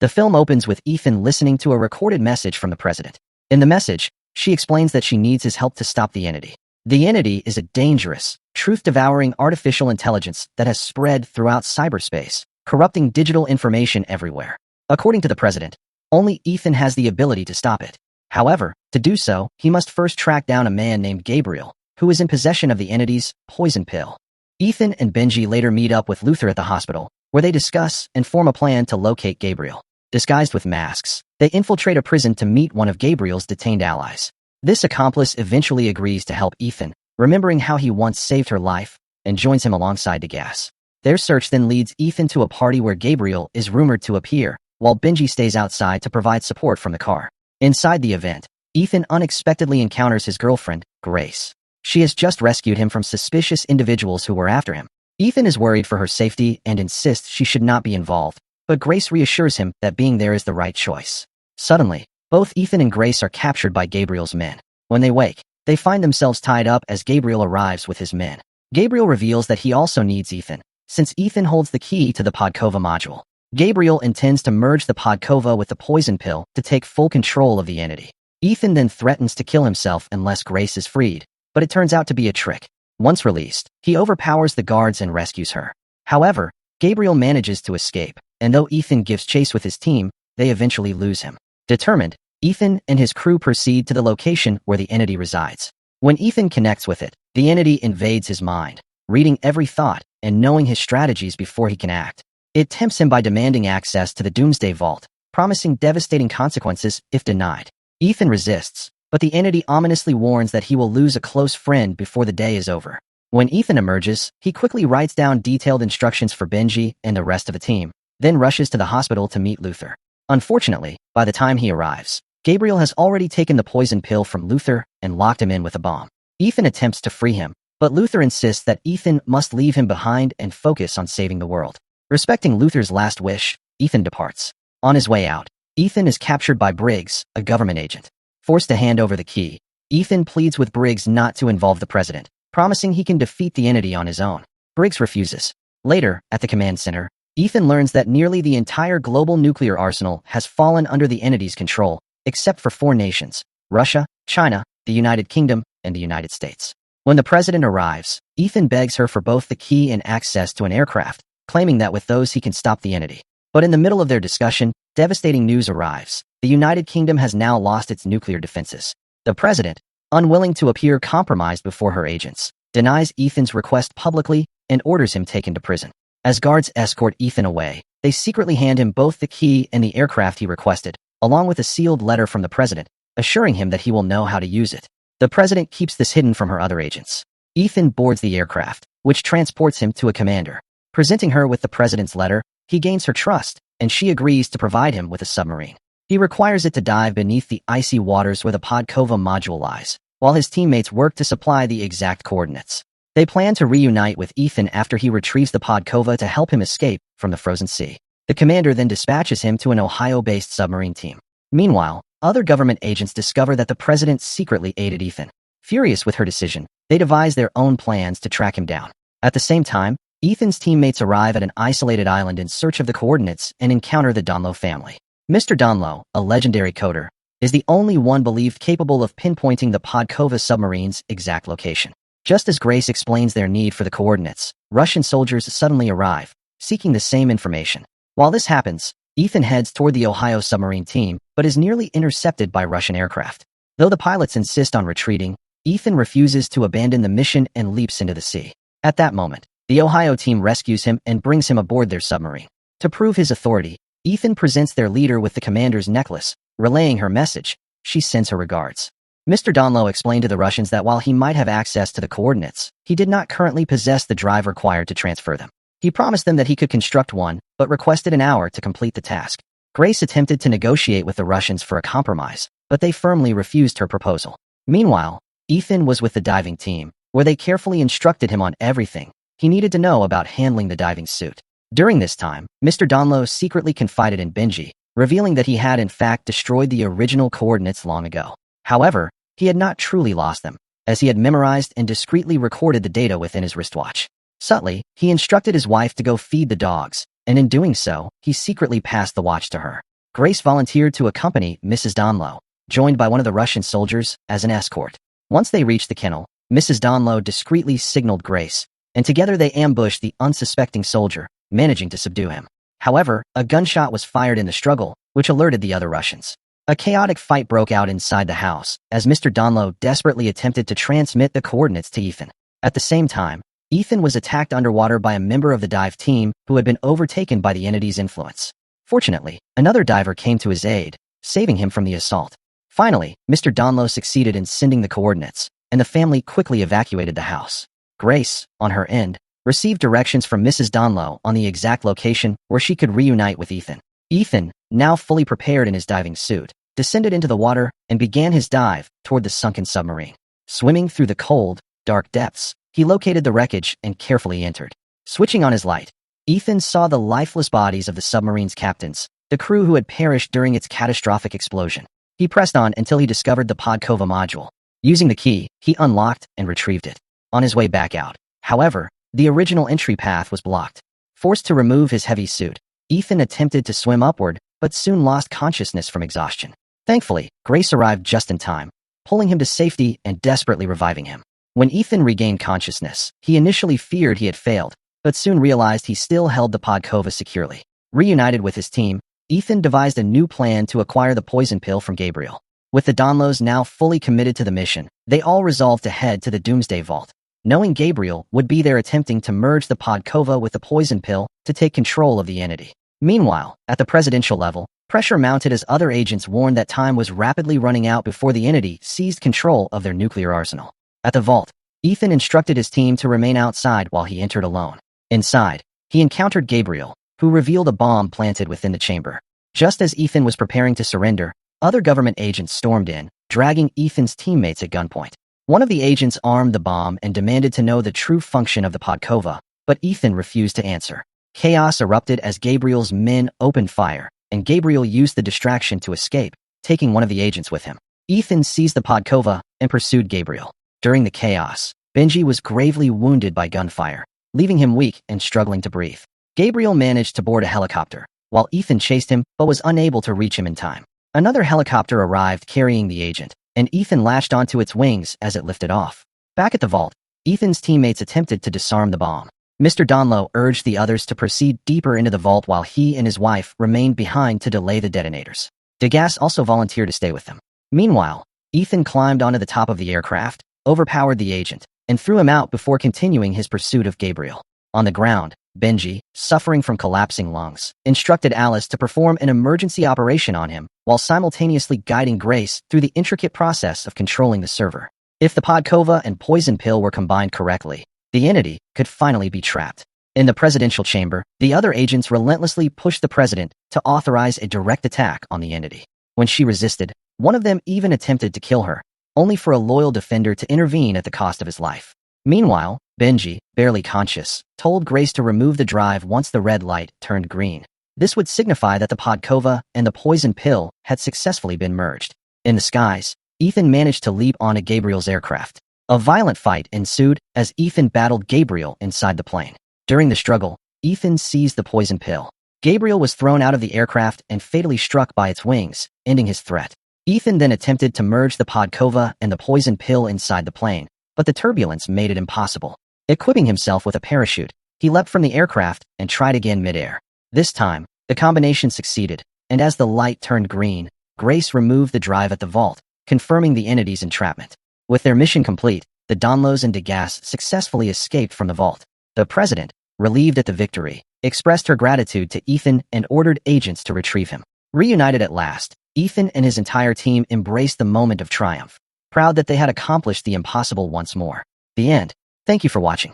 The film opens with Ethan listening to a recorded message from the president. In the message, she explains that she needs his help to stop the entity. The entity is a dangerous, truth-devouring artificial intelligence that has spread throughout cyberspace, corrupting digital information everywhere. According to the president, only Ethan has the ability to stop it. However, to do so, he must first track down a man named Gabriel, who is in possession of the entity's poison pill. Ethan and Benji later meet up with Luther at the hospital, where they discuss and form a plan to locate Gabriel. Disguised with masks, they infiltrate a prison to meet one of Gabriel's detained allies. This accomplice eventually agrees to help Ethan, remembering how he once saved her life, and joins him alongside the gas. Their search then leads Ethan to a party where Gabriel is rumored to appear, while Benji stays outside to provide support from the car. Inside the event, Ethan unexpectedly encounters his girlfriend, Grace. She has just rescued him from suspicious individuals who were after him. Ethan is worried for her safety and insists she should not be involved, but Grace reassures him that being there is the right choice. Suddenly, both Ethan and Grace are captured by Gabriel's men. When they wake, they find themselves tied up as Gabriel arrives with his men. Gabriel reveals that he also needs Ethan, since Ethan holds the key to the Podkova module. Gabriel intends to merge the Podkova with the poison pill to take full control of the entity. Ethan then threatens to kill himself unless Grace is freed, but it turns out to be a trick. Once released, he overpowers the guards and rescues her. However, Gabriel manages to escape, and though Ethan gives chase with his team, they eventually lose him. Determined, Ethan and his crew proceed to the location where the entity resides. When Ethan connects with it, the entity invades his mind, reading every thought and knowing his strategies before he can act. It tempts him by demanding access to the Doomsday Vault, promising devastating consequences if denied. Ethan resists, but the entity ominously warns that he will lose a close friend before the day is over. When Ethan emerges, he quickly writes down detailed instructions for Benji and the rest of the team, then rushes to the hospital to meet Luther. Unfortunately, by the time he arrives, Gabriel has already taken the poison pill from Luther and locked him in with a bomb. Ethan attempts to free him, but Luther insists that Ethan must leave him behind and focus on saving the world. Respecting Luther's last wish, Ethan departs. On his way out, Ethan is captured by Briggs, a government agent. Forced to hand over the key, Ethan pleads with Briggs not to involve the president, promising he can defeat the entity on his own. Briggs refuses. Later, at the command center, Ethan learns that nearly the entire global nuclear arsenal has fallen under the entity's control, except for 4 nations: Russia, China, the United Kingdom, and the United States. When the president arrives, Ethan begs her for both the key and access to an aircraft, claiming that with those he can stop the entity. But in the middle of their discussion, devastating news arrives. The United Kingdom has now lost its nuclear defenses. The president, unwilling to appear compromised before her agents, denies Ethan's request publicly and orders him taken to prison. As guards escort Ethan away, they secretly hand him both the key and the aircraft he requested, along with a sealed letter from the president, assuring him that he will know how to use it. The president keeps this hidden from her other agents. Ethan boards the aircraft, which transports him to a commander. Presenting her with the president's letter, he gains her trust, and she agrees to provide him with a submarine. He requires it to dive beneath the icy waters where the Podkova module lies, while his teammates work to supply the exact coordinates. They plan to reunite with Ethan after he retrieves the Podkova to help him escape from the frozen sea. The commander then dispatches him to an Ohio-based submarine team. Meanwhile, other government agents discover that the president secretly aided Ethan. Furious with her decision, they devise their own plans to track him down. At the same time, Ethan's teammates arrive at an isolated island in search of the coordinates and encounter the Donlow family. Mr. Donlow, a legendary coder, is the only one believed capable of pinpointing the Podkova submarine's exact location. Just as Grace explains their need for the coordinates, Russian soldiers suddenly arrive, seeking the same information. While this happens, Ethan heads toward the Ohio submarine team, but is nearly intercepted by Russian aircraft. Though the pilots insist on retreating, Ethan refuses to abandon the mission and leaps into the sea. At that moment, the Ohio team rescues him and brings him aboard their submarine. To prove his authority, Ethan presents their leader with the commander's necklace, relaying her message. She sends her regards. Mr. Donlow explained to the Russians that while he might have access to the coordinates, he did not currently possess the drive required to transfer them. He promised them that he could construct one, but requested an hour to complete the task. Grace attempted to negotiate with the Russians for a compromise, but they firmly refused her proposal. Meanwhile, Ethan was with the diving team, where they carefully instructed him on everything he needed to know about handling the diving suit. During this time, Mr. Donlow secretly confided in Benji, revealing that he had in fact destroyed the original coordinates long ago. However, he had not truly lost them, as he had memorized and discreetly recorded the data within his wristwatch. Subtly, he instructed his wife to go feed the dogs, and in doing so, he secretly passed the watch to her. Grace volunteered to accompany Mrs. Donlow, joined by one of the Russian soldiers as an escort. Once they reached the kennel, Mrs. Donlow discreetly signaled Grace, and together they ambushed the unsuspecting soldier, managing to subdue him. However, a gunshot was fired in the struggle, which alerted the other Russians. A chaotic fight broke out inside the house, as Mr. Donlow desperately attempted to transmit the coordinates to Ethan. At the same time, Ethan was attacked underwater by a member of the dive team who had been overtaken by the entity's influence. Fortunately, another diver came to his aid, saving him from the assault. Finally, Mr. Donlow succeeded in sending the coordinates, and the family quickly evacuated the house. Grace, on her end, received directions from Mrs. Donlow on the exact location where she could reunite with Ethan. Ethan, now fully prepared in his diving suit, descended into the water and began his dive toward the sunken submarine. Swimming through the cold, dark depths, he located the wreckage and carefully entered. Switching on his light, Ethan saw the lifeless bodies of the submarine's captains, the crew who had perished during its catastrophic explosion. He pressed on until he discovered the Podkova module. Using the key, he unlocked and retrieved it. On his way back out, however, the original entry path was blocked. Forced to remove his heavy suit, Ethan attempted to swim upward, but soon lost consciousness from exhaustion. Thankfully, Grace arrived just in time, pulling him to safety and desperately reviving him. When Ethan regained consciousness, he initially feared he had failed, but soon realized he still held the Podkova securely. Reunited with his team, Ethan devised a new plan to acquire the poison pill from Gabriel. With the Donlows now fully committed to the mission, they all resolved to head to the Doomsday Vault. Knowing Gabriel would be there attempting to merge the Podkova with the poison pill to take control of the entity. Meanwhile, at the presidential level, pressure mounted as other agents warned that time was rapidly running out before the entity seized control of their nuclear arsenal. At the vault, Ethan instructed his team to remain outside while he entered alone. Inside, he encountered Gabriel, who revealed a bomb planted within the chamber. Just as Ethan was preparing to surrender, other government agents stormed in, dragging Ethan's teammates at gunpoint. One of the agents armed the bomb and demanded to know the true function of the Podkova, but Ethan refused to answer. Chaos erupted as Gabriel's men opened fire, and Gabriel used the distraction to escape, taking one of the agents with him. Ethan seized the Podkova and pursued Gabriel. During the chaos, Benji was gravely wounded by gunfire, leaving him weak and struggling to breathe. Gabriel managed to board a helicopter, while Ethan chased him but was unable to reach him in time. Another helicopter arrived carrying the agent, and Ethan latched onto its wings as it lifted off. Back at the vault, Ethan's teammates attempted to disarm the bomb. Mr. Donlow urged the others to proceed deeper into the vault while he and his wife remained behind to delay the detonators. Degas also volunteered to stay with them. Meanwhile, Ethan climbed onto the top of the aircraft, overpowered the agent, and threw him out before continuing his pursuit of Gabriel. On the ground, Benji, suffering from collapsing lungs, instructed Alice to perform an emergency operation on him while simultaneously guiding Grace through the intricate process of controlling the server. If the Podkova and poison pill were combined correctly, the entity could finally be trapped. In the presidential chamber, the other agents relentlessly pushed the president to authorize a direct attack on the entity. When she resisted, one of them even attempted to kill her, only for a loyal defender to intervene at the cost of his life. Meanwhile, Benji, barely conscious, told Grace to remove the drive once the red light turned green. This would signify that the Podkova and the poison pill had successfully been merged. In the skies, Ethan managed to leap onto Gabriel's aircraft. A violent fight ensued as Ethan battled Gabriel inside the plane. During the struggle, Ethan seized the poison pill. Gabriel was thrown out of the aircraft and fatally struck by its wings, ending his threat. Ethan then attempted to merge the Podkova and the poison pill inside the plane, but the turbulence made it impossible. Equipping himself with a parachute, he leapt from the aircraft and tried again midair. This time, the combination succeeded, and as the light turned green, Grace removed the drive at the vault, confirming the entity's entrapment. With their mission complete, the Donlows and Degas successfully escaped from the vault. The president, relieved at the victory, expressed her gratitude to Ethan and ordered agents to retrieve him. Reunited at last, Ethan and his entire team embraced the moment of triumph, proud that they had accomplished the impossible once more. The end. Thank you for watching.